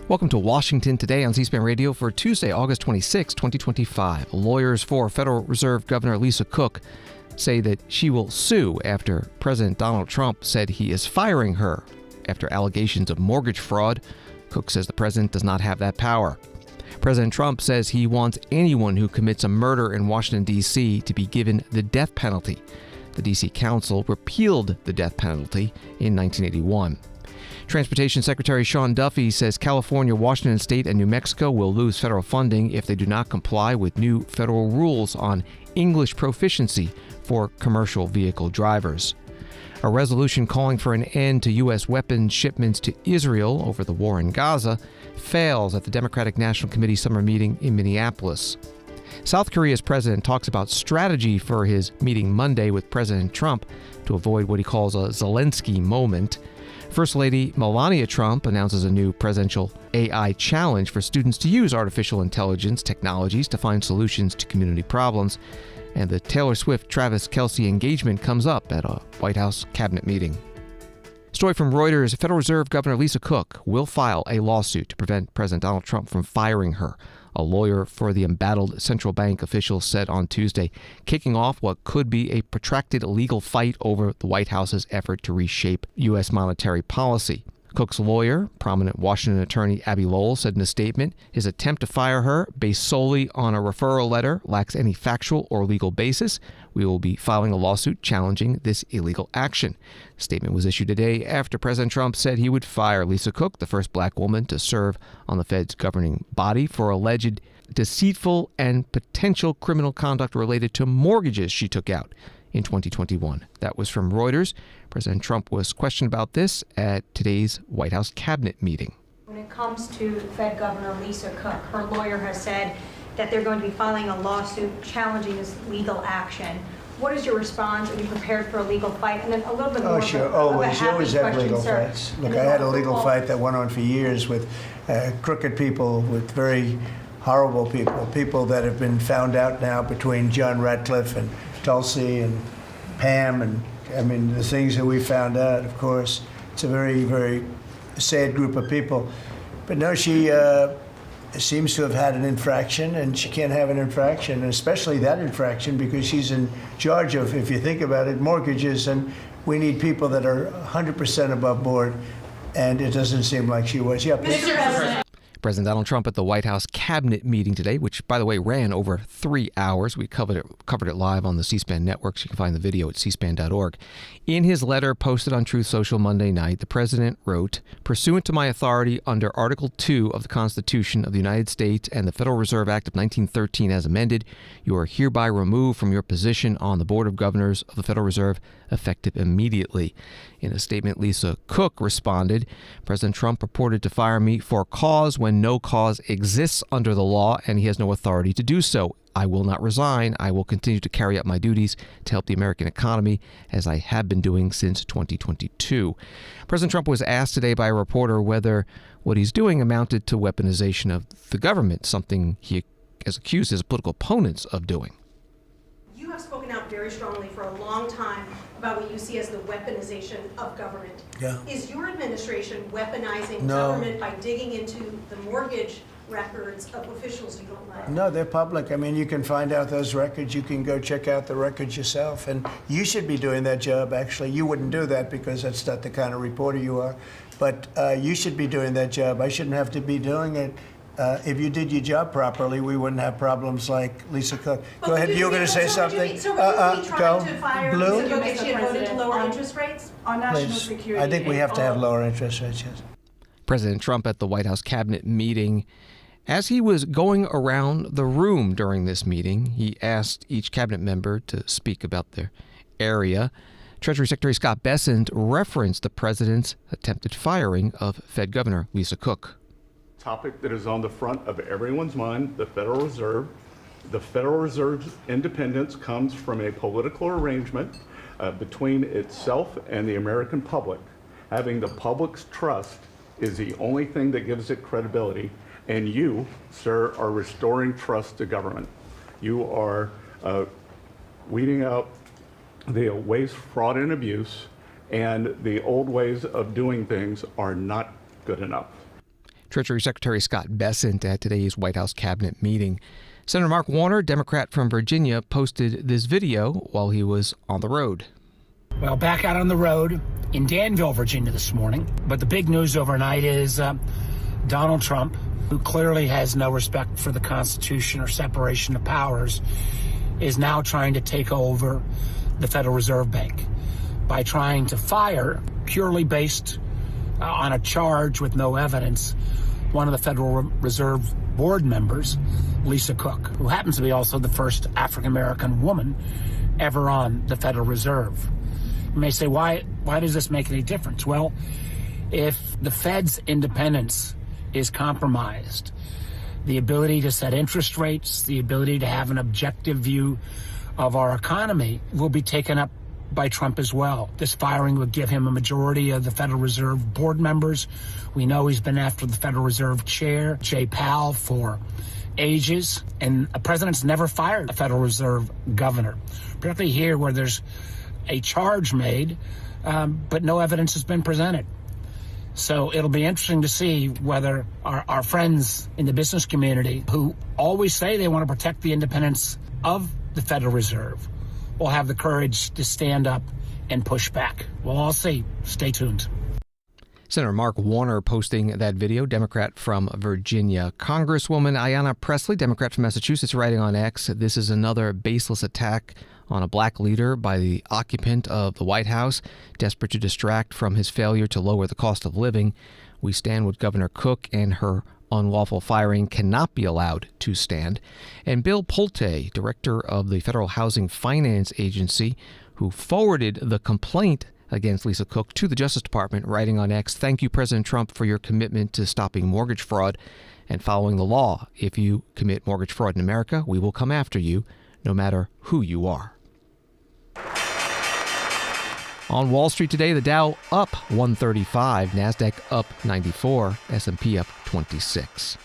Welcome to Washington Today on C-SPAN Radio for Tuesday, August 26, 2025. Lawyers for Federal Reserve Governor Lisa Cook say that she will sue after President Donald Trump said he is firing her after allegations of mortgage fraud. Cook says the president does not have that power. President Trump says he wants anyone who commits a murder in Washington, D.C. to be given the death penalty. The D.C. Council repealed the death penalty in 1981. Transportation Secretary Sean Duffy says California, Washington State, and New Mexico will lose federal funding if they do not comply with new federal rules on English proficiency for commercial vehicle drivers. A resolution calling for an end to U.S. weapons shipments to Israel over the war in Gaza fails at the Democratic National Committee summer meeting in Minneapolis. South Korea's president talks about strategy for his meeting Monday with President Trump to avoid what he calls a Zelensky moment. First Lady Melania Trump announces a new presidential AI challenge for students to use artificial intelligence technologies to find solutions to community problems. And the Taylor Swift-Travis Kelce engagement comes up at a White House cabinet meeting. Story from Reuters: Federal Reserve Governor Lisa Cook will file a lawsuit to prevent President Donald Trump from firing her. A lawyer for the embattled central bank official said on Tuesday, kicking off what could be a protracted legal fight over the White House's effort to reshape U.S. monetary policy. Cook's lawyer, prominent Washington attorney Abby Lowell, said in a statement, his attempt to fire her, based solely on a referral letter, lacks any factual or legal basis. We will be filing a lawsuit challenging this illegal action. The statement was issued today after President Trump said he would fire Lisa Cook, the first black woman to serve on the Fed's governing body, for alleged deceitful and potential criminal conduct related to mortgages she took out in 2021. That was from Reuters. President Trump was questioned about this at today's White House cabinet meeting. When it comes to Fed Governor Lisa Cook, her lawyer has said that they're going to be filing a lawsuit challenging this legal action. What is your response? Are you prepared for a legal fight? And then a little bit more. Oh, sure. Always. You always have legal fights. Look, I had a legal fight that went on for years with crooked people, with very horrible people, people that have been found out now between John Ratcliffe and Tulsi and Pam, and I mean the things that we found out. Of course, it's a very, very sad group of people. But no, she seems to have had an infraction, and she can't have an infraction, and especially that infraction because she's in charge of, if you think about it, mortgages, and we need people that are 100% above board, and it doesn't seem like she was. Yeah, Mr. President. President Donald Trump at the White House cabinet meeting today, which, by the way, ran over 3 hours. We covered it live on the C-SPAN networks. You can find the video at cspan.org. In his letter posted on Truth Social Monday night, the president wrote, "Pursuant to my authority under Article 2 of the Constitution of the United States and the Federal Reserve Act of 1913 as amended, you are hereby removed from your position on the Board of Governors of the Federal Reserve effective immediately." In a statement, Lisa Cook responded, "President Trump purported to fire me for cause when no cause exists under the law and he has no authority to do so. I will not resign. I will continue to carry out my duties to help the American economy as I have been doing since 2022. President Trump was asked today by a reporter whether what he's doing amounted to weaponization of the government, something he has accused his political opponents of doing. You have spoken out very strongly for a long time about what you see as the weaponization of government. Yeah. Is your administration weaponizing No. government by digging into the mortgage records of officials you don't like? No, they're public. I mean, you can find out those records. You can go check out the records yourself. And you should be doing that job, actually. You wouldn't do that because that's not the kind of reporter you are. But you should be doing that job. I shouldn't have to be doing it. If you did your job properly, we wouldn't have problems like Lisa Cook. Go ahead. You were going to say something? So would you be trying to fire Blue? Lisa Cook if she had voted to lower interest rates? On national Please. security. I think we have to have lower interest rates, yes. President Trump at the White House cabinet meeting. As he was going around the room during this meeting, he asked each cabinet member to speak about their area. Treasury Secretary Scott Bessent referenced the president's attempted firing of Fed Governor Lisa Cook. Topic that is on the front of everyone's mind, the Federal Reserve. The Federal Reserve's independence comes from a political arrangement between itself and the American public. Having the public's trust is the only thing that gives it credibility, and you, sir, are restoring trust to government. You are weeding out the waste, fraud, and abuse, and the old ways of doing things are not good enough. Treasury Secretary Scott Bessent at today's White House cabinet meeting. Senator Mark Warner, Democrat from Virginia, posted this video while he was on the road. Well, back out on the road in Danville, Virginia this morning. But the big news overnight is Donald Trump, who clearly has no respect for the Constitution or separation of powers, is now trying to take over the Federal Reserve Bank by trying to fire, purely based on a charge with no evidence, one of the Federal Reserve board members, Lisa Cook, who happens to be also the first African-American woman ever on the Federal Reserve. You may say, why does this make any difference? Well, if the Fed's independence is compromised, the ability to set interest rates, the ability to have an objective view of our economy will be taken up by Trump as well. This firing would give him a majority of the Federal Reserve board members. We know he's been after the Federal Reserve chair, Jay Powell, for ages, and a president's never fired a Federal Reserve governor, particularly here where there's a charge made, but no evidence has been presented. So it'll be interesting to see whether our friends in the business community, who always say they want to protect the independence of the Federal Reserve, will have the courage to stand up and push back. We'll all see. Stay tuned. Senator Mark Warner posting that video, Democrat from Virginia. Congresswoman Ayanna Pressley, Democrat from Massachusetts, writing on X, this is another baseless attack on a black leader by the occupant of the White House, desperate to distract from his failure to lower the cost of living. We stand with Governor Cook, and her unlawful firing cannot be allowed to stand. And Bill Pulte, director of the Federal Housing Finance Agency, who forwarded the complaint against Lisa Cook to the Justice Department, writing on X, thank you, President Trump, for your commitment to stopping mortgage fraud and following the law. If you commit mortgage fraud in America, we will come after you, no matter who you are. On Wall Street today, the Dow up 135, NASDAQ up 94, S&P up 26.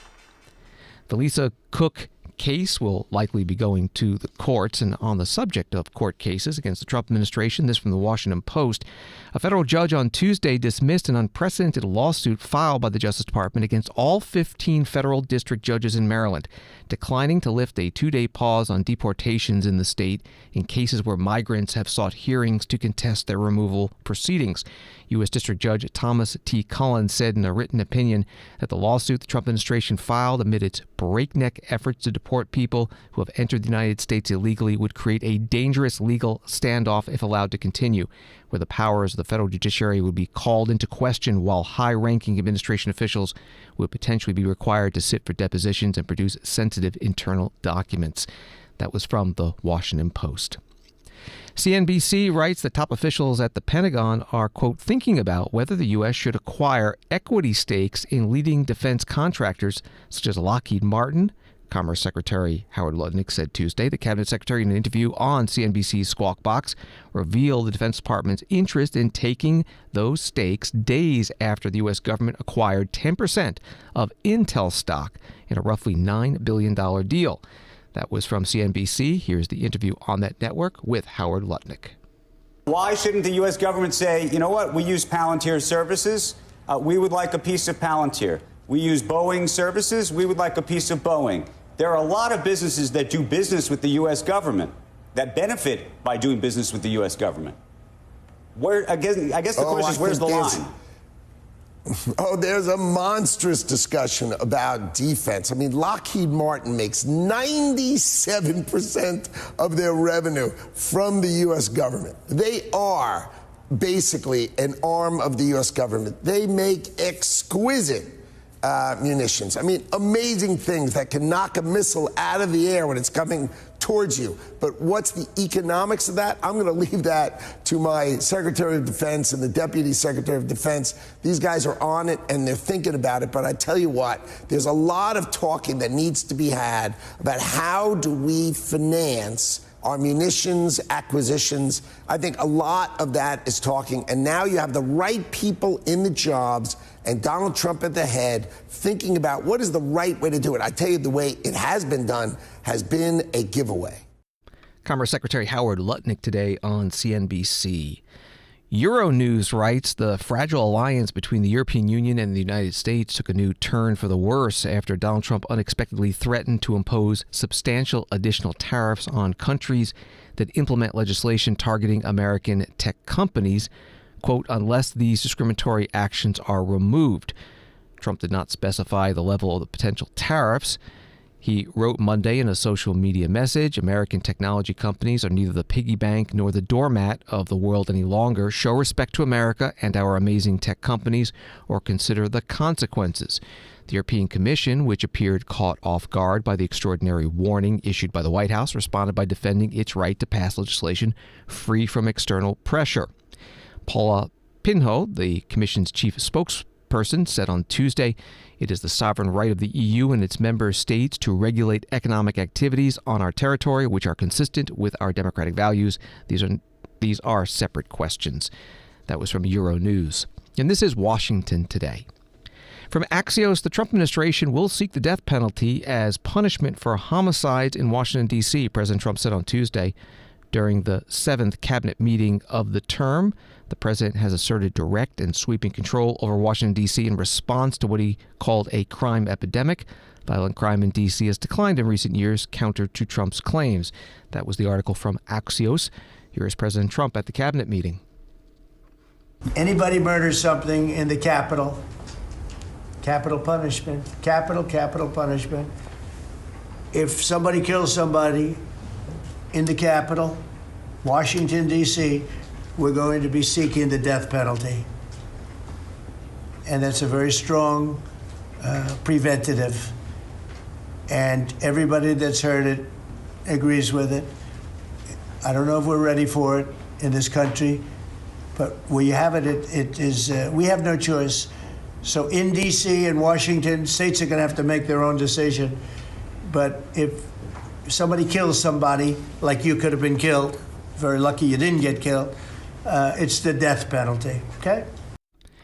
The Lisa Cook case will likely be going to the courts. And on the subject of court cases against the Trump administration, this from the Washington Post, a federal judge on Tuesday dismissed an unprecedented lawsuit filed by the Justice Department against all 15 federal district judges in Maryland, declining to lift a 2-day pause on deportations in the state in cases where migrants have sought hearings to contest their removal proceedings. U.S. District Judge Thomas T. Cullen said in a written opinion that the lawsuit the Trump administration filed amid its breakneck efforts to deport people who have entered the United States illegally would create a dangerous legal standoff if allowed to continue, where the powers of the federal judiciary would be called into question while high-ranking administration officials would potentially be required to sit for depositions and produce sensitive internal documents. That was from the Washington Post. CNBC writes that top officials at the Pentagon are, quote, thinking about whether the U.S. should acquire equity stakes in leading defense contractors such as Lockheed Martin. Commerce Secretary Howard Lutnick said Tuesday. The cabinet secretary, in an interview on CNBC's Squawk Box, revealed the Defense Department's interest in taking those stakes days after the U.S. government acquired 10% of Intel stock in a roughly $9 billion deal. That was from CNBC. Here's the interview on that network with Howard Lutnick. Why shouldn't the U.S. government say, you know what, we use Palantir services, we would like a piece of Palantir. We use Boeing services, we would like a piece of Boeing. There are a lot of businesses that do business with the U.S. government that benefit by doing business with the U.S. government. I guess the question is, where's the line? Oh, there's a monstrous discussion about defense. I mean, Lockheed Martin makes 97% of their revenue from the U.S. government. They are basically an arm of the U.S. government. They make exquisite munitions. I mean, amazing things that can knock a missile out of the air when it's coming towards you. But what's the economics of that? I'm going to leave that to my Secretary of Defense and the Deputy Secretary of Defense. These guys are on it and they're thinking about it. But I tell you what, there's a lot of talking that needs to be had about how do we finance our munitions acquisitions. I think a lot of that is talking. And now you have the right people in the jobs and Donald Trump at the head thinking about what is the right way to do it. I tell you, the way it has been done has been a giveaway. Commerce Secretary Howard Lutnick today on CNBC. Euronews writes the fragile alliance between the European Union and the United States took a new turn for the worse after Donald Trump unexpectedly threatened to impose substantial additional tariffs on countries that implement legislation targeting American tech companies, quote, unless these discriminatory actions are removed. Trump did not specify the level of the potential tariffs. He wrote Monday in a social media message, American technology companies are neither the piggy bank nor the doormat of the world any longer. Show respect to America and our amazing tech companies, or consider the consequences. The European Commission, which appeared caught off guard by the extraordinary warning issued by the White House, responded by defending its right to pass legislation free from external pressure. Paula Pinho, the Commission's chief spokesperson, said on Tuesday, it is the sovereign right of the EU and its member states to regulate economic activities on our territory which are consistent with our democratic values. These are separate questions. That was from Euronews. And this is Washington Today. From Axios, the Trump administration will seek the death penalty as punishment for homicides in Washington, D.C., President Trump said on Tuesday. During the 7th cabinet meeting of the term, the president has asserted direct and sweeping control over Washington, D.C. in response to what he called a crime epidemic. Violent crime in D.C. has declined in recent years, counter to Trump's claims. That was the article from Axios. Here is President Trump at the cabinet meeting. Anybody murders something in the Capitol, capital punishment, capital punishment. If somebody kills somebody in the Capitol, Washington, D.C., we're going to be seeking the death penalty. And that's a very strong preventative. And everybody that's heard it agrees with it. I don't know if we're ready for it in this country, but where you have it, it is, we have no choice. So in D.C. and Washington, states are going to have to make their own decision. But if somebody kills somebody, like you could have been killed, very lucky you didn't get killed, it's the death penalty, okay?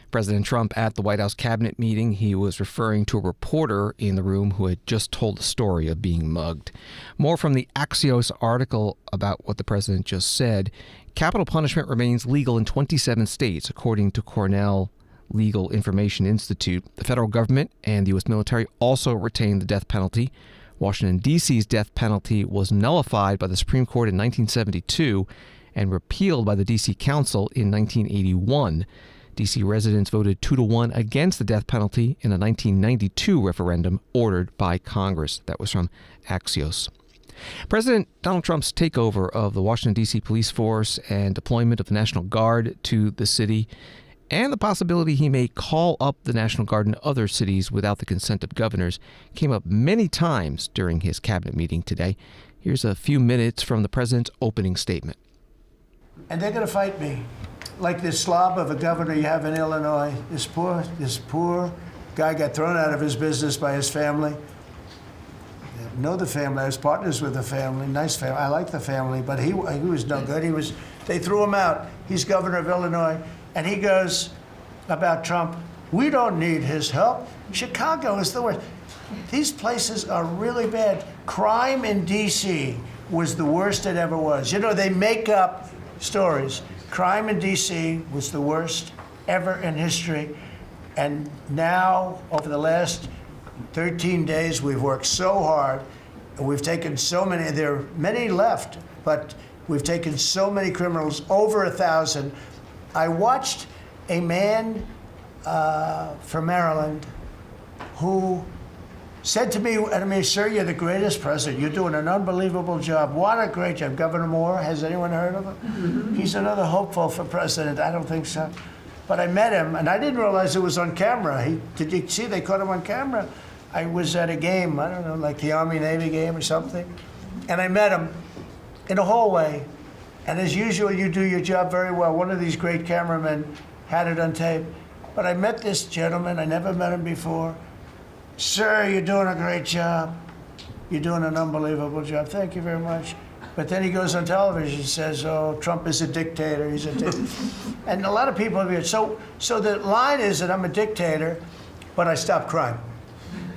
President Trump at the White House cabinet meeting, he was referring to a reporter in the room who had just told the story of being mugged. More from the Axios article about what the president just said. Capital punishment remains legal in 27 states, according to Cornell Legal Information Institute. The federal government and the U.S. military also retain the death penalty. Washington, D.C.'s death penalty was nullified by the Supreme Court in 1972 and repealed by the D.C. Council in 1981. D.C. residents voted 2-1 against the death penalty in a 1992 referendum ordered by Congress. That was from Axios. President Donald Trump's takeover of the Washington, D.C. police force and deployment of the National Guard to the city, and the possibility he may call up the National Guard in other cities without the consent of governors, came up many times during his cabinet meeting today. Here's a few minutes from the president's opening statement. And they're going to fight me. Like this slob of a governor you have in Illinois, this poor guy got thrown out of his business by his family. I know the family. I was partners with the family. Nice family. I like the family, but he was no good. They threw him out. He's governor of Illinois, and he goes about Trump, we don't need his help. Chicago is the worst. These places are really bad. Crime in D.C. was the worst it ever was. You know, they make up stories. Crime in D.C. was the worst ever in history. And now, over the last 13 days, we've worked so hard. And we've taken so many, there are many left, but we've taken so many criminals, over 1,000. I watched a man from Maryland who said to me, I mean, sir, you're the greatest president. You're doing an unbelievable job. What a great job. Governor Moore, has anyone heard of him? Mm-hmm. He's another hopeful for president. I don't think so. But I met him, and I didn't realize it was on camera. Did you see they caught him on camera? I was at a game, I don't know, like the Army-Navy game or something. And I met him in a hallway. And as usual, you do your job very well. One of these great cameramen had it on tape. But I met this gentleman. I never met him before. Sir, you're doing a great job. You're doing an unbelievable job. Thank you very much. But then he goes on television and says, oh, Trump is a dictator. He's a dictator. And a lot of people have so the line is that I'm a dictator, but I stop crime.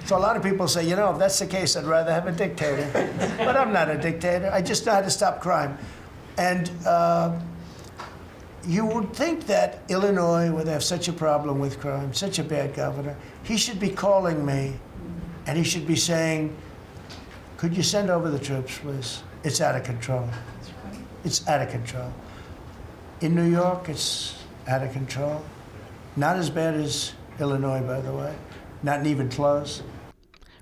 So a lot of people say, you know, if that's the case, I'd rather have a dictator. But I'm not a dictator. I just know how to stop crime. And you would think that Illinois would have such a problem with crime, such a bad governor. He should be calling me, and he should be saying, could you send over the troops, please? It's out of control. It's out of control. In New York, it's out of control. Not as bad as Illinois, by the way. Not even close.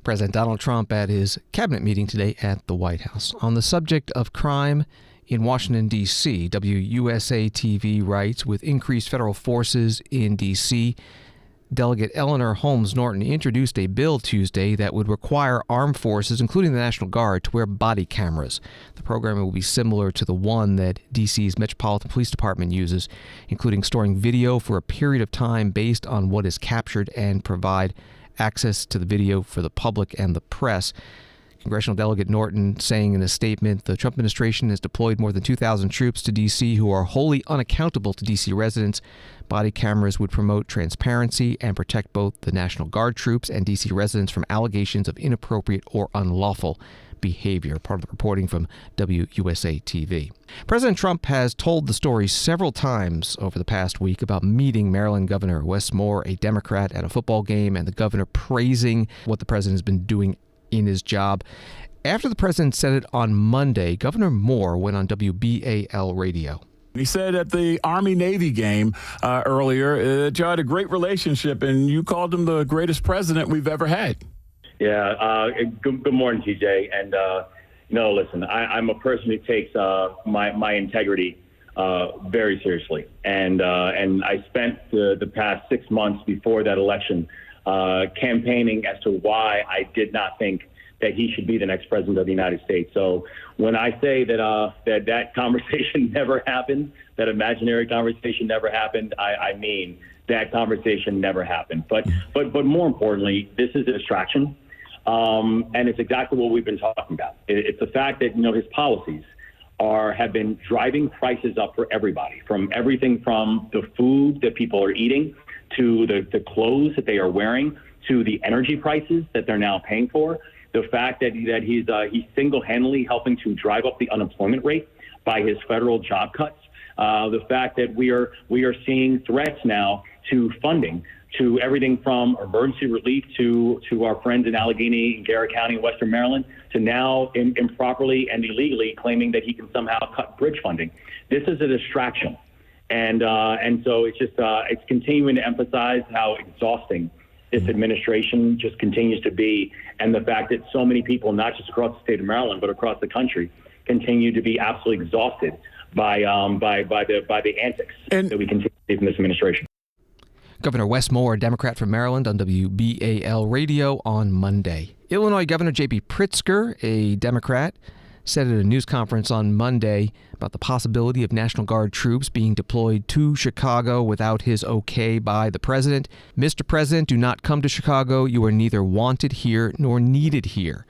President Donald Trump at his cabinet meeting today at the White House. On the subject of crime in Washington, D.C., WUSA-TV writes, with increased federal forces in D.C., Delegate Eleanor Holmes Norton introduced a bill Tuesday that would require armed forces, including the National Guard, to wear body cameras. The program will be similar to the one that D.C.'s Metropolitan Police Department uses, including storing video for a period of time based on what is captured and provide access to the video for the public and the press. Congressional Delegate Norton saying in a statement, the Trump administration has deployed more than 2,000 troops to D.C. who are wholly unaccountable to D.C. residents. Body cameras would promote transparency and protect both the National Guard troops and D.C. residents from allegations of inappropriate or unlawful behavior, part of the reporting from WUSA-TV. President Trump has told the story several times over the past week about meeting Maryland Governor Wes Moore, a Democrat, at a football game, and the governor praising what the president has been doing in his job. After the president said it on Monday, Governor Moore went on WBAL radio. He said at the Army-Navy game earlier that you had a great relationship, and you called him the greatest president we've ever had. Yeah. Good morning, TJ. And, listen, I'm a person who takes my integrity very seriously. And I spent the past 6 months before that election campaigning as to why I did not think that he should be the next president of the United States. So when I say that conversation never happened, that imaginary conversation never happened, I mean that conversation never happened. But more importantly, this is a distraction, and it's exactly what we've been talking about. It's the fact that his policies have been driving prices up for everybody, from everything from the food that people are eating to the clothes that they are wearing, to the energy prices that they're now paying for. The fact that he's single-handedly helping to drive up the unemployment rate by his federal job cuts. The fact that we are seeing threats now to funding, to everything from emergency relief to our friends in Allegheny and Garrett County in Western Maryland, to now improperly and illegally claiming that he can somehow cut bridge funding. This is a distraction. And so it's continuing to emphasize how exhausting this administration just continues to be, and the fact that so many people, not just across the state of Maryland, but across the country, continue to be absolutely exhausted by the antics that we continue to see from this administration. Governor Wes Moore, Democrat from Maryland, on WBAL radio on Monday. Illinois Governor J.B. Pritzker, a Democrat, said at a news conference on Monday about the possibility of National Guard troops being deployed to Chicago without his okay by the president. Mr. President, do not come to Chicago. You are neither wanted here nor needed here.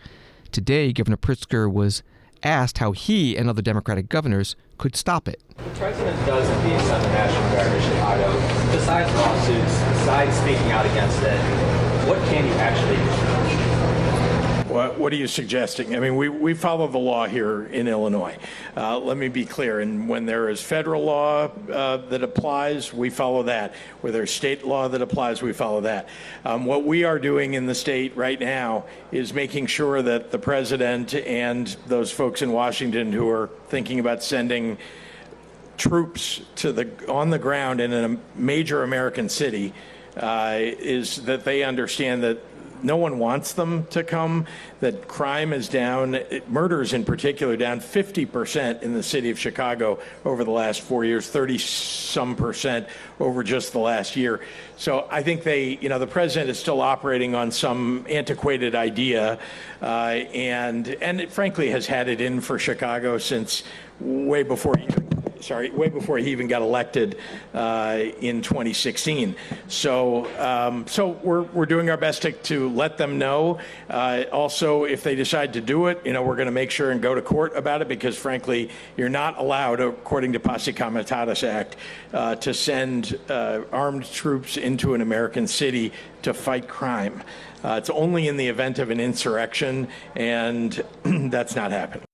Today, Governor Pritzker was asked how he and other Democratic governors could stop it. The president does indeed send the National Guard to Chicago. Besides lawsuits, besides speaking out against it, what can you actually do? What are you suggesting? I mean, we follow the law here in Illinois. Let me be clear. And when there is federal law that applies, we follow that. Where there's state law that applies, we follow that. What we are doing in the state right now is making sure that the president and those folks in Washington who are thinking about sending troops on the ground in a major American city is that they understand that no one wants them to come, that crime is down, murders in particular, down 50% in the city of Chicago over the last 4 years, 30-some% over just the last year. So I think the president is still operating on some antiquated idea, and it frankly has had it in for Chicago since way before he even got elected in 2016. So we're doing our best to let them know. Also, if they decide to do it, we're going to make sure and go to court about it, because frankly, you're not allowed, according to Posse Comitatus Act, to send armed troops into an American city to fight crime. It's only in the event of an insurrection, and that's not happening.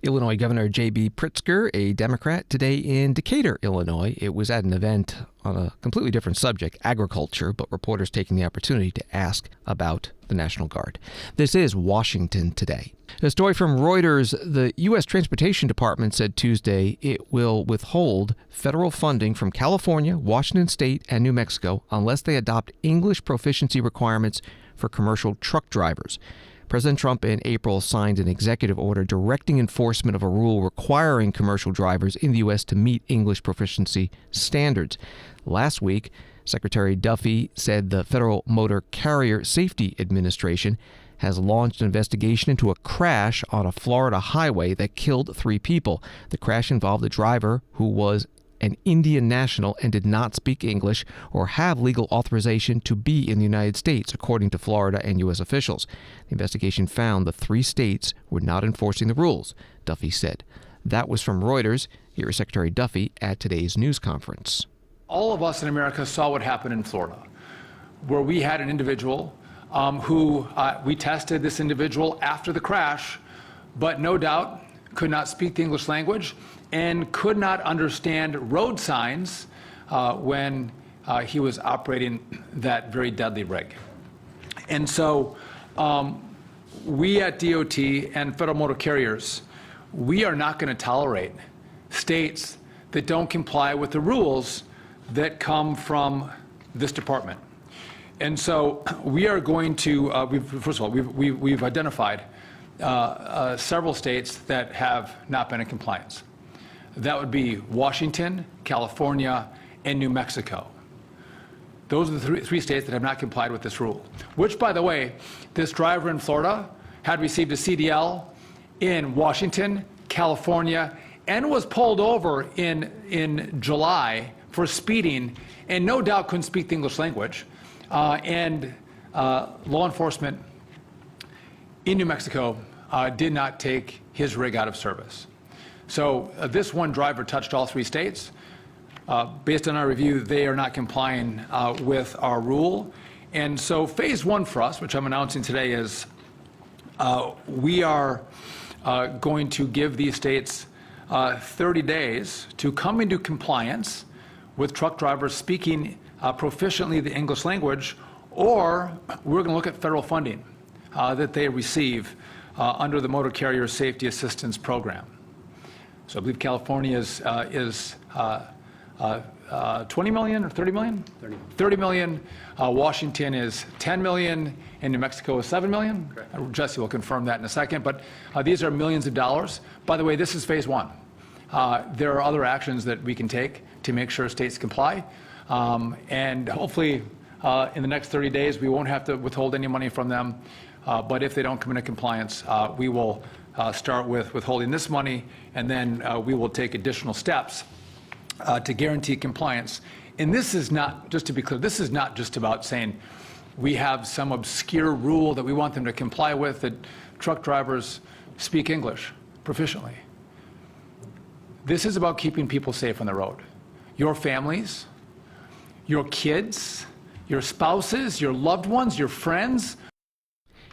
Illinois Governor J.B. Pritzker, a Democrat, today in Decatur, Illinois. It was at an event on a completely different subject, agriculture, but reporters taking the opportunity to ask about the National Guard. This is Washington Today. A story from Reuters. The U.S. Transportation Department said Tuesday it will withhold federal funding from California, Washington State, and New Mexico unless they adopt English proficiency requirements for commercial truck drivers. President Trump in April signed an executive order directing enforcement of a rule requiring commercial drivers in the U.S. to meet English proficiency standards. Last week, Secretary Duffy said the Federal Motor Carrier Safety Administration has launched an investigation into a crash on a Florida highway that killed 3 people. The crash involved a driver who was an Indian national and did not speak English or have legal authorization to be in the United States, according to Florida and U.S. officials. The investigation found the 3 states were not enforcing the rules, Duffy said. That was from Reuters. Here is Secretary Duffy at today's news conference. All of us in America saw what happened in Florida, where we had an individual who we tested this individual after the crash, but no doubt could not speak the English language and could not understand road signs when he was operating that very deadly rig. And so we at DOT and federal motor carriers, we are not going to tolerate states that don't comply with the rules that come from this department. And so we are going to, first of all, we've identified several states that have not been in compliance. That would be Washington, California, and New Mexico. Those are the three states that have not complied with this rule, which, by the way, this driver in Florida had received a CDL in Washington, California, and was pulled over in July for speeding, and no doubt couldn't speak the English language. And law enforcement in New Mexico did not take his rig out of service. So this one driver touched all 3 states. Based on our review, they are not complying with our rule. And so phase 1 for us, which I'm announcing today, is we are going to give these states 30 days to come into compliance with truck drivers speaking proficiently the English language, or we're going to look at federal funding that they receive under the Motor Carrier Safety Assistance Program. So I believe California is 20 million or 30 million? 30 million. Washington is 10 million, and New Mexico is 7 million. Correct. Jesse will confirm that in a second, but these are millions of dollars. By the way, this is phase 1. There are other actions that we can take to make sure states comply, and hopefully in the next 30 days we won't have to withhold any money from them, but if they don't come into compliance, we will start with withholding this money, and then we will take additional steps to guarantee compliance. And this is not, just to be clear, this is not just about saying we have some obscure rule that we want them to comply with, that truck drivers speak English proficiently. This is about keeping people safe on the road. Your families, your kids, your spouses, your loved ones, your friends.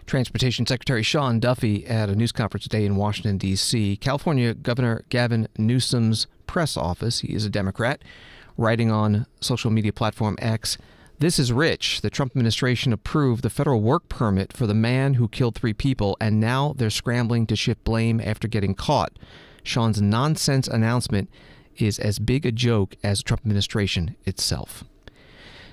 Transportation Secretary Sean Duffy at a news conference today in Washington, D.C. California Governor Gavin Newsom's press office, he is a Democrat, writing on social media platform X, "This is rich. The Trump administration approved the federal work permit for the man who killed 3 people, and now they're scrambling to shift blame after getting caught. Sean's nonsense announcement is as big a joke as the Trump administration itself."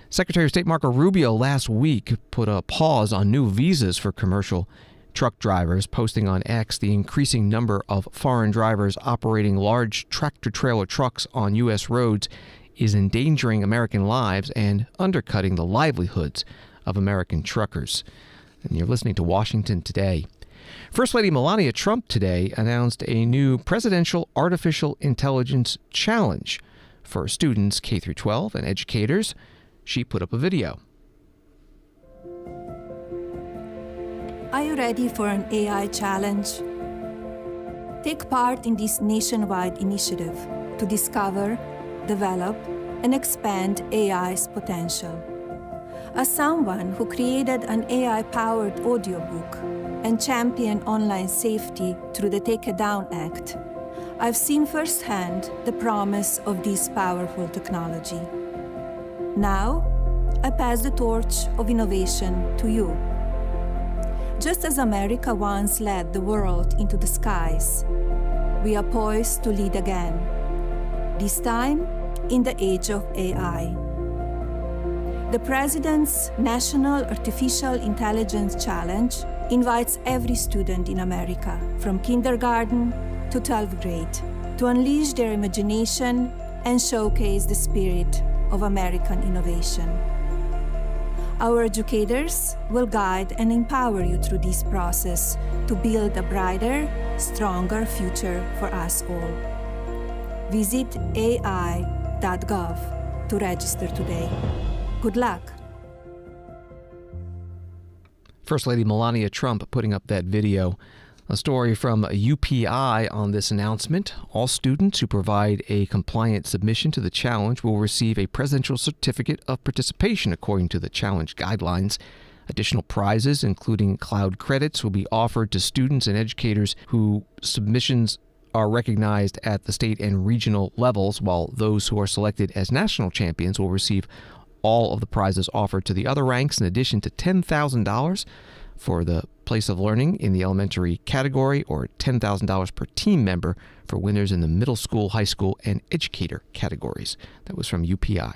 Secretary of State Marco Rubio last week put a pause on new visas for commercial truck drivers, posting on X the increasing number of foreign drivers operating large tractor-trailer trucks on U.S. roads is endangering American lives and undercutting the livelihoods of American truckers. And you're listening to Washington Today. First Lady Melania Trump today announced a new presidential artificial intelligence challenge for students K-12 and educators. She put up a video. Are you ready for an AI challenge? Take part in this nationwide initiative to discover, develop, and expand AI's potential. As someone who created an AI-powered audiobook, and champion online safety through the Take It Down Act, I've seen firsthand the promise of this powerful technology. Now, I pass the torch of innovation to you. Just as America once led the world into the skies, we are poised to lead again, this time in the age of AI. The President's National Artificial Intelligence Challenge invites every student in America, from kindergarten to 12th grade, to unleash their imagination and showcase the spirit of American innovation. Our educators will guide and empower you through this process to build a brighter, stronger future for us all. Visit ai.gov to register today. Good luck. First Lady Melania Trump putting up that video. A story from UPI on this announcement. All students who provide a compliant submission to the challenge will receive a presidential certificate of participation according to the challenge guidelines. Additional prizes, including cloud credits, will be offered to students and educators whose submissions are recognized at the state and regional levels, while those who are selected as national champions will receive all of the prizes offered to the other ranks, in addition to $10,000 for the place of learning in the elementary category, or $10,000 per team member for winners in the middle school, high school, and educator categories. That was from UPI.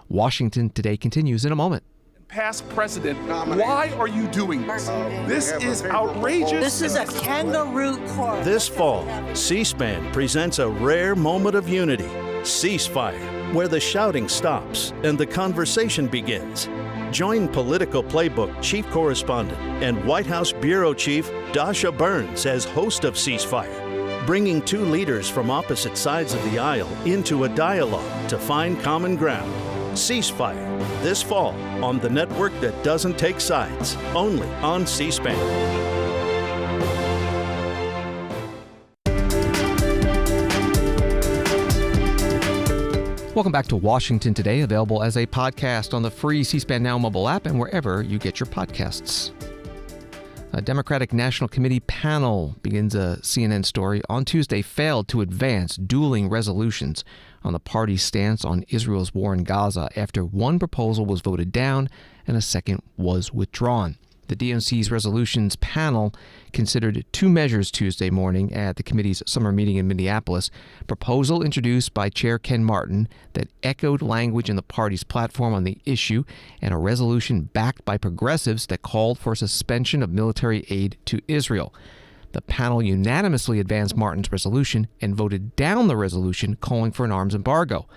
Washington Today continues in a moment. Past president, why are you doing this? This is outrageous. This is a kangaroo court. This fall, C-SPAN presents a rare moment of unity, Ceasefire, where the shouting stops and the conversation begins. Join Political Playbook Chief Correspondent and White House Bureau Chief Dasha Burns as host of Ceasefire, bringing two leaders from opposite sides of the aisle into a dialogue to find common ground. Ceasefire, this fall on the network that doesn't take sides, only on C-SPAN. Welcome back to Washington Today, available as a podcast on the free C-SPAN Now mobile app and wherever you get your podcasts. A Democratic National Committee panel, begins a CNN story, on Tuesday failed to advance dueling resolutions on the party's stance on Israel's war in Gaza after one proposal was voted down and a second was withdrawn. The DNC's resolutions panel considered two measures Tuesday morning at the committee's summer meeting in Minneapolis. Proposal introduced by Chair Ken Martin that echoed language in the party's platform on the issue, and a resolution backed by progressives that called for a suspension of military aid to Israel. The panel unanimously advanced Martin's resolution and voted down the resolution calling for an arms embargo.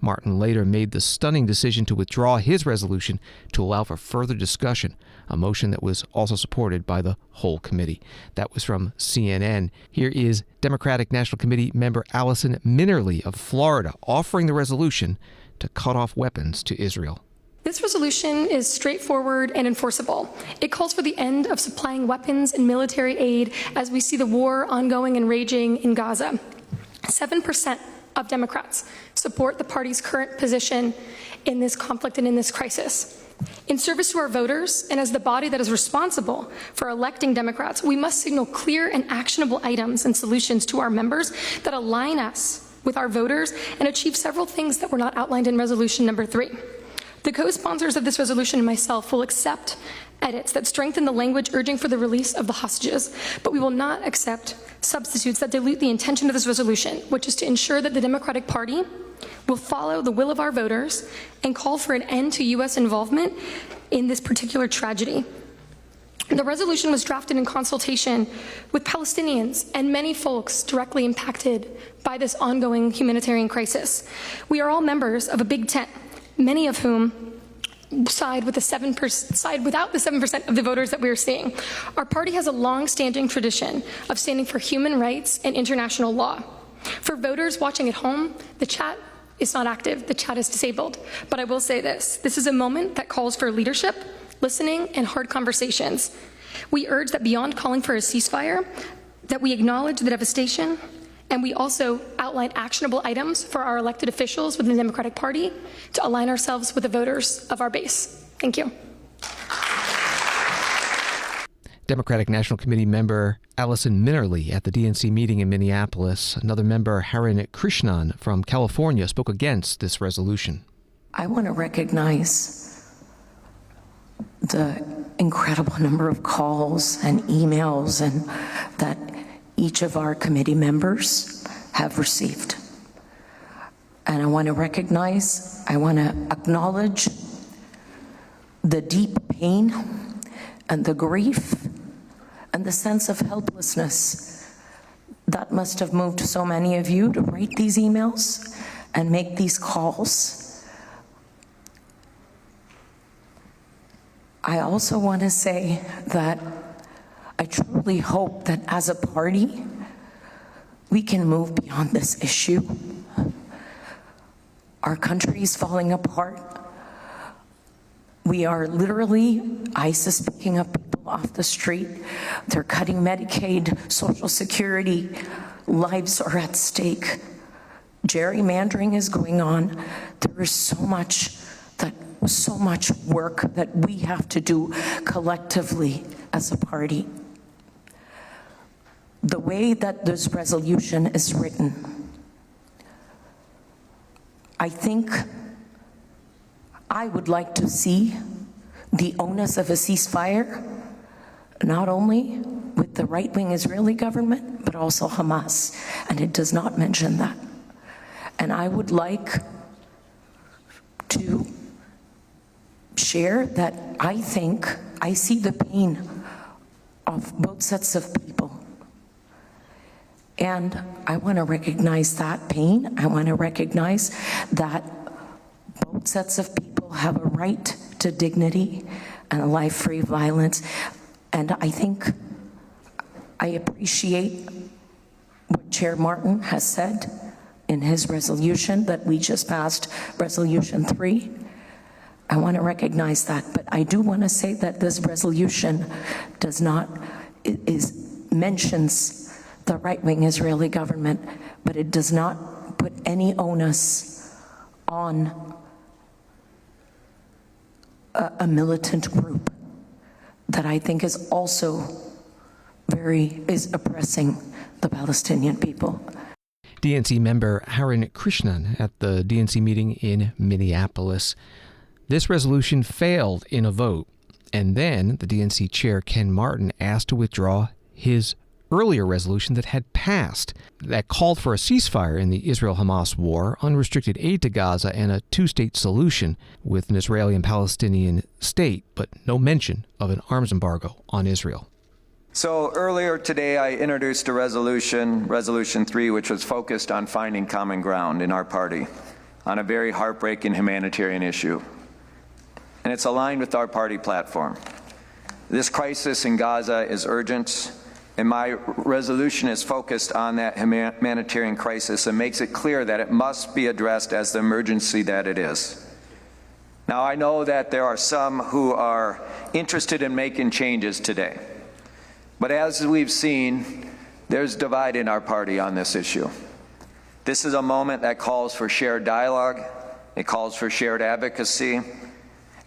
Martin later made the stunning decision to withdraw his resolution to allow for further discussion, a motion that was also supported by the whole committee. That was from CNN. Here is Democratic National Committee member Allison Minnerly of Florida offering the resolution to cut off weapons to Israel. This resolution is straightforward and enforceable. It calls for the end of supplying weapons and military aid as we see the war ongoing and raging in Gaza. 7% of Democrats support the party's current position in this conflict and in this crisis. In service to our voters, and as the body that is responsible for electing Democrats, we must signal clear and actionable items and solutions to our members that align us with our voters and achieve several things that were not outlined in resolution number 3. The co-sponsors of this resolution and myself will accept edits that strengthen the language urging for the release of the hostages, but we will not accept substitutes that dilute the intention of this resolution, which is to ensure that the Democratic Party will follow the will of our voters and call for an end to U.S. involvement in this particular tragedy. The resolution was drafted in consultation with Palestinians and many folks directly impacted by this ongoing humanitarian crisis. We are all members of a big tent, many of whom side without the 7% of the voters that we are seeing. Our party has a long-standing tradition of standing for human rights and international law. For voters watching at home, the chat is not active, the chat is disabled. But I will say this is a moment that calls for leadership, listening, and hard conversations. We urge that beyond calling for a ceasefire, that we acknowledge the devastation, and we also outline actionable items for our elected officials within the Democratic Party to align ourselves with the voters of our base. Thank you. Democratic National Committee member Allison Minnerly at the DNC meeting in Minneapolis. Another member, Haran Krishnan from California, spoke against this resolution. I want to recognize the incredible number of calls and emails and that each of our committee members have received. And I want to acknowledge the deep pain and the grief and the sense of helplessness that must have moved so many of you to write these emails and make these calls. I also want to say that I truly hope that as a party, we can move beyond this issue. Our country is falling apart. We are literally, ISIS picking up people off the street. They're cutting Medicaid, Social Security. Lives are at stake. Gerrymandering is going on. There is so much work that we have to do collectively as a party. The way that this resolution is written, I think I would like to see the onus of a ceasefire, not only with the right-wing Israeli government, but also Hamas, and it does not mention that. And I would like to share that I think I see the pain of both sets of people. And I want to recognize that pain. I want to recognize that both sets of people have a right to dignity and a life free of violence. And I think I appreciate what Chair Martin has said in his resolution that we just passed, Resolution 3. I want to recognize that, but I do want to say that this resolution mentions the right-wing Israeli government, but it does not put any onus on a militant group that I think is also is oppressing the Palestinian people. DNC member Haran Krishnan at the DNC meeting in Minneapolis. This resolution failed in a vote, and then the DNC chair, Ken Martin, asked to withdraw his earlier resolution that had passed that called for a ceasefire in the Israel-Hamas war, unrestricted aid to Gaza, and a two-state solution with an Israeli and Palestinian state, but no mention of an arms embargo on Israel. So earlier today, I introduced a resolution, Resolution 3, which was focused on finding common ground in our party on a very heartbreaking humanitarian issue. And it's aligned with our party platform. This crisis in Gaza is urgent, and my resolution is focused on that humanitarian crisis and makes it clear that it must be addressed as the emergency that it is. Now, I know that there are some who are interested in making changes today. But as we've seen, there's divide in our party on this issue. This is a moment that calls for shared dialogue. It calls for shared advocacy.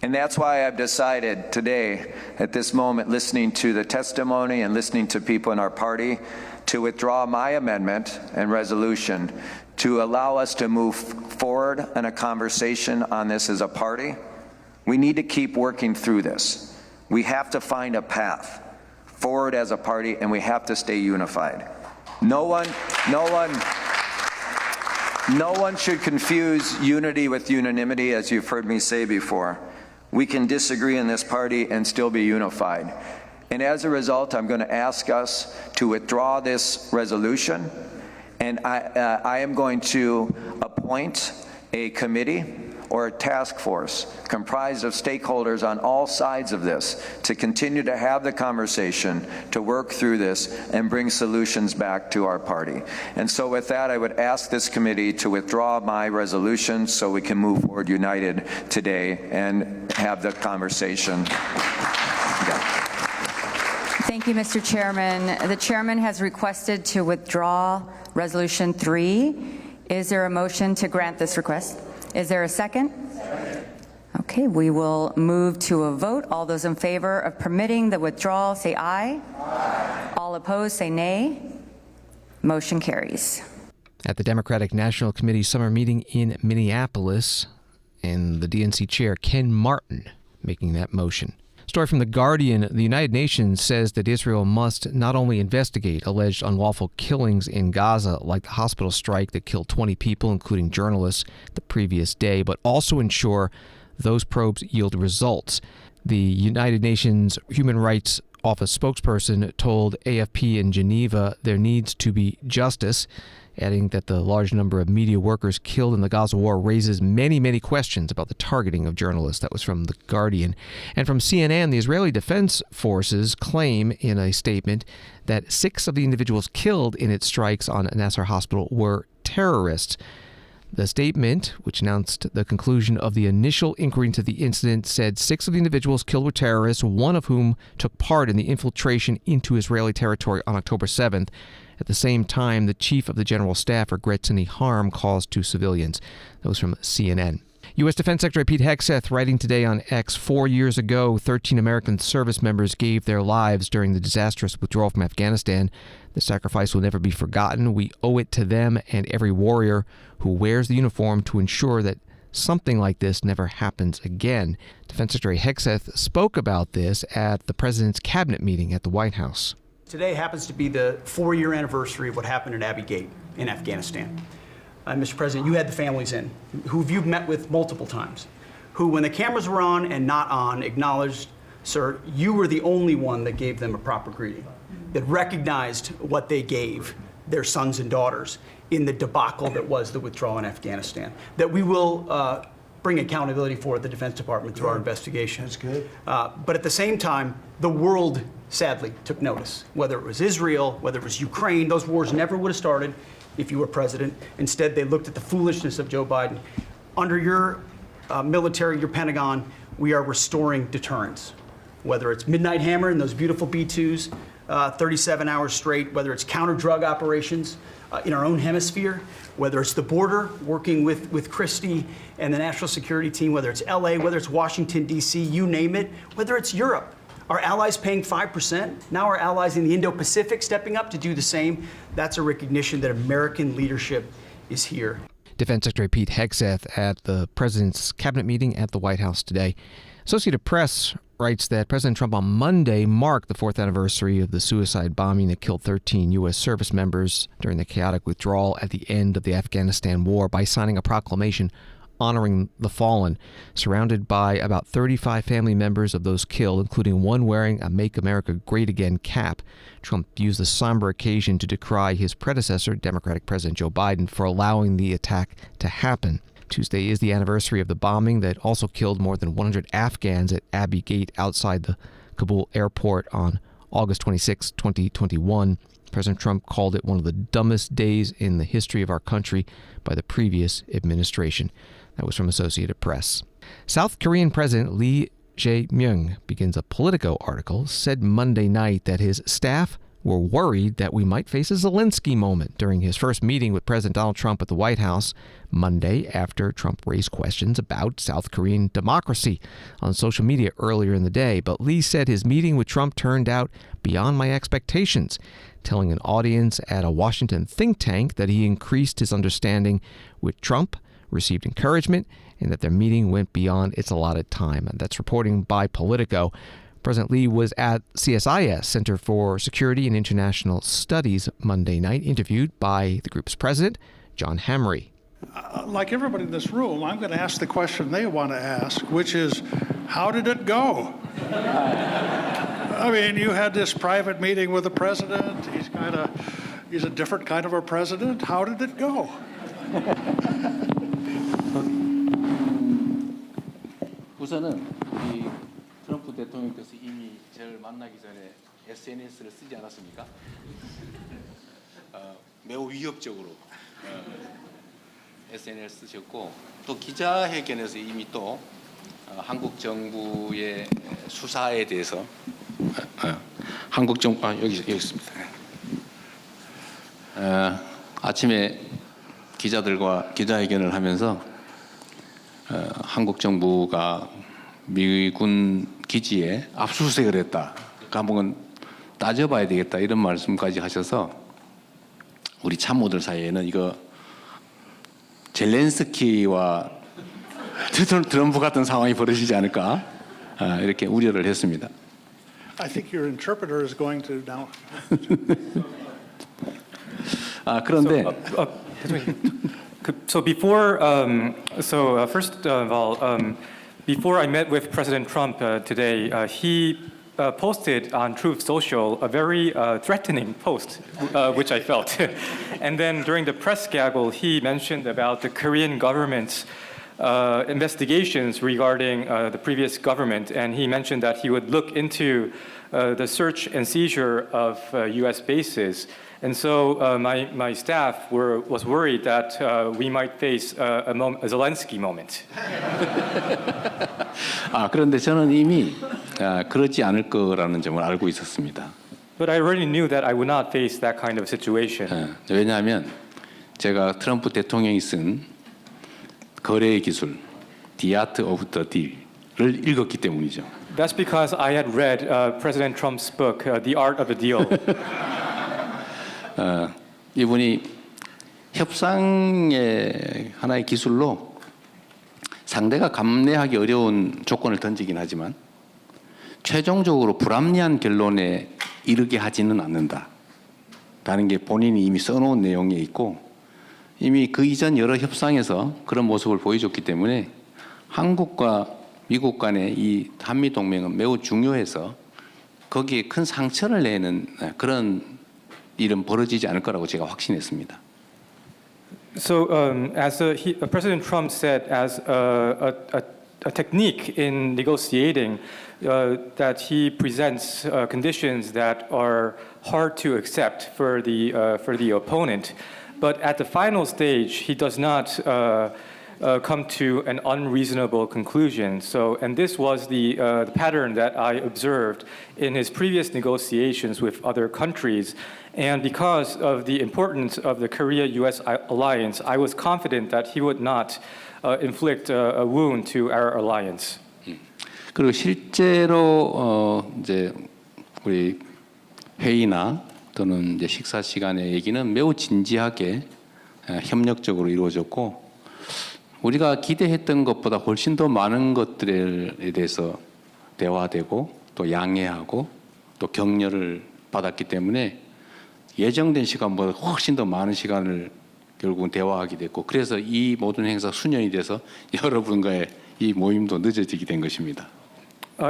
And that's why I've decided today, at this moment, listening to the testimony and listening to people in our party, to withdraw my amendment and resolution to allow us to move forward in a conversation on this as a party. We need to keep working through this. We have to find a path forward as a party, and we have to stay unified. No one should confuse unity with unanimity, as you've heard me say before. We can disagree in this party and still be unified. And as a result, I'm going to ask us to withdraw this resolution, and I am going to appoint a committee or a task force comprised of stakeholders on all sides of this to continue to have the conversation, to work through this and bring solutions back to our party. And so with that, I would ask this committee to withdraw my resolution so we can move forward united today and have the conversation. Thank you, Mr. Chairman. The chairman has requested to withdraw Resolution 3. Is there a motion to grant this request? Is there a second? Okay. Okay, we will move to a vote. All those in favor of permitting the withdrawal, say aye. Aye. All opposed, say nay. Motion carries. At the Democratic National Committee summer meeting in Minneapolis, and the DNC chair, Ken Martin, making that motion. Story from The Guardian. The United Nations says that Israel must not only investigate alleged unlawful killings in Gaza, like the hospital strike that killed 20 people, including journalists, the previous day, but also ensure those probes yield results. The United Nations Human Rights Office spokesperson told AFP in Geneva there needs to be justice, adding that the large number of media workers killed in the Gaza war raises many, many questions about the targeting of journalists. That was from The Guardian. And from CNN, the Israeli Defense Forces claim in a statement that 6 of the individuals killed in its strikes on Nasser Hospital were terrorists. The statement, which announced the conclusion of the initial inquiry into the incident, said 6 of the individuals killed were terrorists, one of whom took part in the infiltration into Israeli territory on October 7th. At the same time, the chief of the general staff regrets any harm caused to civilians. That was from CNN. U.S. Defense Secretary Pete Hegseth writing today on X, 4 years ago, 13 American service members gave their lives during the disastrous withdrawal from Afghanistan. The sacrifice will never be forgotten. We owe it to them and every warrior who wears the uniform to ensure that something like this never happens again. Defense Secretary Hegseth spoke about this at the president's cabinet meeting at the White House. Today happens to be the 4-year anniversary of what happened at Abbey Gate in Afghanistan. Mr. President, you had the families in, who you've met with multiple times, who, when the cameras were on and not on, acknowledged, sir, you were the only one that gave them a proper greeting, that recognized what they gave their sons and daughters in the debacle that was the withdrawal in Afghanistan, that we will bring accountability for at the Defense Department through our investigation. That's good. But at the same time, the world sadly took notice, whether it was Israel, whether it was Ukraine. Those wars never would have started if you were president. Instead, they looked at the foolishness of Joe Biden. Under your military, your Pentagon, we are restoring deterrence, whether it's Midnight Hammer and those beautiful B-2s, 37 hours straight, whether it's counter-drug operations in our own hemisphere, whether it's the border, working with Christie and the national security team, whether it's LA, whether it's Washington, D.C., you name it, whether it's Europe. Our allies paying 5%, now our allies in the Indo-Pacific stepping up to do the same. That's a recognition that American leadership is here. Defense Secretary Pete Hegseth at the president's cabinet meeting at the White House today. Associated Press writes that President Trump on Monday marked the 4th anniversary of the suicide bombing that killed 13 U.S. service members during the chaotic withdrawal at the end of the Afghanistan war by signing a proclamation honoring the fallen, surrounded by about 35 family members of those killed, including one wearing a Make America Great Again cap. Trump used the somber occasion to decry his predecessor, Democratic President Joe Biden, for allowing the attack to happen. Tuesday is the anniversary of the bombing that also killed more than 100 Afghans at Abbey Gate outside the Kabul airport on August 26, 2021. President Trump called it one of the dumbest days in the history of our country by the previous administration. That was from Associated Press. South Korean President Lee Jae-myung, begins a Politico article, said Monday night that his staff were worried that we might face a Zelensky moment during his first meeting with President Donald Trump at the White House Monday after Trump raised questions about South Korean democracy on social media earlier in the day. But Lee said his meeting with Trump turned out beyond my expectations, telling an audience at a Washington think tank that he increased his understanding with Trump, received encouragement, and that their meeting went beyond its allotted time. And that's reporting by Politico. President Lee was at CSIS, Center for Security and International Studies, Monday night, interviewed by the group's president, John Hamre. Like everybody in this room, I'm going to ask the question they want to ask, which is, how did it go? I mean, you had this private meeting with the president. He's a different kind of a president. How did it go? 우선은 이 트럼프 대통령께서 이미 저를 만나기 전에 SNS를 쓰지 않았습니까? 매우 위협적으로 SNS 쓰셨고 또 기자회견에서 이미 또 한국 정부의 수사에 대해서 한국 정부 여기 있습니다. 아침에 기자들과 기자회견을 하면서 한국 정부가 미군 기지에 압수수색을 했다. 한번 따져봐야 되겠다 이런 말씀까지 하셔서 우리 참모들 사이에는 이거 젤렌스키와 트럼프 같은 상황이 벌어지지 않을까 이렇게 우려를 했습니다. I think your interpreter is going to now. 그런데 So first of all, before I met with President Trump today, he posted on Truth Social a very threatening post, which I felt. And then during the press gaggle, he mentioned about the Korean government's investigations regarding the previous government, and he mentioned that he would look into the search and seizure of U.S. bases. And so my staff was worried that we might face a Zelensky moment. 그런데 저는 이미 그러지 않을 거라는 점을 알고 있었습니다. But I already knew that I would not face that kind of situation. 왜냐하면 제가 트럼프 대통령이 쓴 거래의 기술, The Art of the Deal을 읽었기 때문이죠. That's because I had read President Trump's book, The Art of the Deal. 이분이 협상의 하나의 기술로 상대가 감내하기 어려운 조건을 던지긴 하지만 최종적으로 불합리한 결론에 이르게 하지는 않는다라는 게 본인이 이미 써놓은 내용에 있고 이미 그 이전 여러 협상에서 그런 모습을 보여줬기 때문에 한국과 미국 간의 이 한미동맹은 매우 중요해서 거기에 큰 상처를 내는 그런 일은 벌어지지 않을 거라고 제가 확신했습니다. So, as President Trump said, as a technique in negotiating, that he presents conditions that are hard to accept for the opponent, but at the final stage, he does not come to an unreasonable conclusion. So, and this was the pattern that I observed in his previous negotiations with other countries. And because of the importance of the Korea-U.S. alliance, I was confident that he would not inflict a wound to our alliance. 그리고 실제로 이제 우리 회의나 또는 이제 식사 시간의 얘기는 매우 진지하게 협력적으로 이루어졌고. 우리가 기대했던 것보다 훨씬 더 많은 것들에 대해서 대화되고 또 양해하고 또 격려를 받았기 때문에 예정된 시간보다 훨씬 더 많은 시간을 결국은 대화하게 됐고 그래서 이 모든 행사 수년이 돼서 여러분과의 이 모임도 늦어지게 된 것입니다.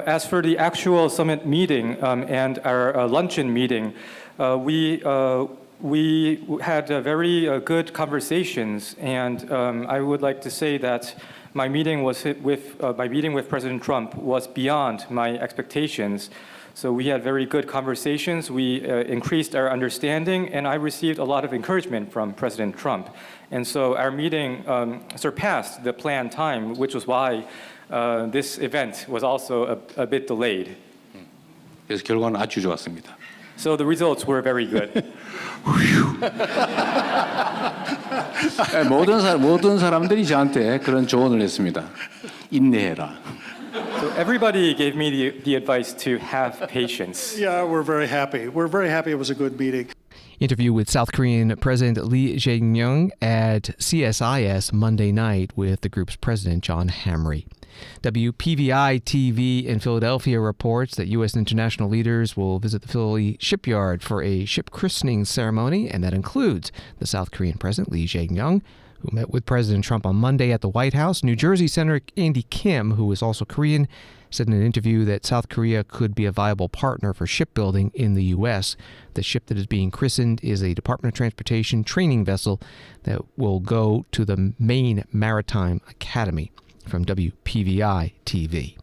As for the actual summit meeting and our luncheon meeting, we had very good conversations, and I would like to say that my meeting with President Trump was beyond my expectations. So we had very good conversations. We increased our understanding, and I received a lot of encouragement from President Trump. And so our meeting surpassed the planned time, which was why this event was also a bit delayed. 그래서 결과는 아주 좋았습니다. So the results were very good. 모든 사람들이 저한테 그런 조언을 했습니다. 인내해라. So everybody gave me the advice to have patience. Yeah, we're very happy. We're very happy it was a good meeting. Interview with South Korean President Lee Jae-myung at CSIS Monday night with the group's president, John Hamre. WPVI TV in Philadelphia reports that U.S. international leaders will visit the Philly Shipyard for a ship christening ceremony, and that includes the South Korean President Lee Jae-myung, who met with President Trump on Monday at the White House. New Jersey Senator Andy Kim, who is also Korean, said in an interview that South Korea could be a viable partner for shipbuilding in the U.S. The ship that is being christened is a Department of Transportation training vessel that will go to the Maine Maritime Academy. From WPVI TV.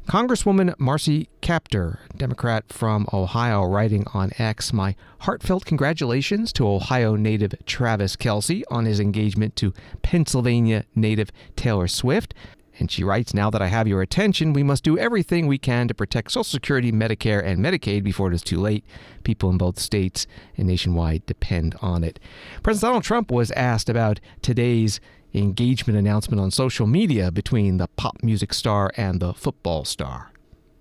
Congresswoman Marcy Kaptur, Democrat from Ohio, writing on X, "My heartfelt congratulations to Ohio native Travis Kelce on his engagement to Pennsylvania native Taylor Swift." And she writes, "Now that I have your attention, we must do everything we can to protect Social Security, Medicare, and Medicaid before it is too late. People in both states and nationwide depend on it." President Donald Trump was asked about today's engagement announcement on social media between the pop music star and the football star.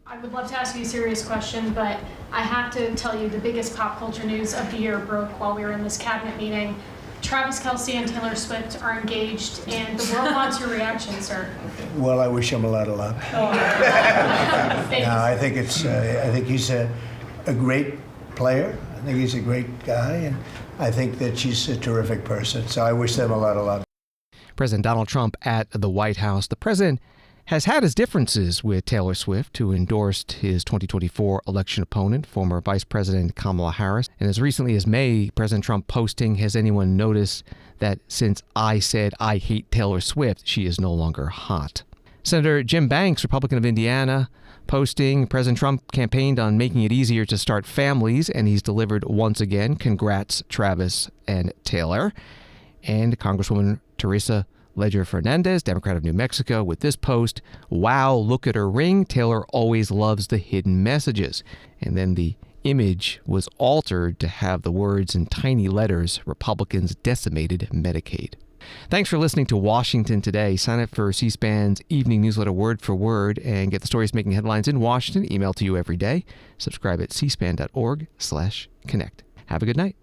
I would love to ask you a serious question, but I have to tell you the biggest pop culture news of the year broke while we were in this cabinet meeting. Travis Kelce and Taylor Swift are engaged, and the world wants your reaction, sir. Well, I wish him a lot of luck. I think he's a great player. I think he's a great guy, and I think that she's a terrific person. So I wish them a lot of luck. President Donald Trump at the White House. The president has had his differences with Taylor Swift, who endorsed his 2024 election opponent, former Vice President Kamala Harris. And as recently as May, President Trump posting, "Has anyone noticed that since I said I hate Taylor Swift, she is no longer hot?" Senator Jim Banks, Republican of Indiana, posting, "President Trump campaigned on making it easier to start families, and he's delivered once again. Congrats, Travis and Taylor." And Congresswoman Teresa Ledger Fernandez, Democrat of New Mexico, with this post, "Wow, look at her ring. Taylor always loves the hidden messages." And then the image was altered to have the words in tiny letters, "Republicans decimated Medicaid." Thanks for listening to Washington Today. Sign up for C-SPAN's evening newsletter word for word and get the stories making headlines in Washington emailed to you every day. Subscribe at cspan.org/connect. Have a good night.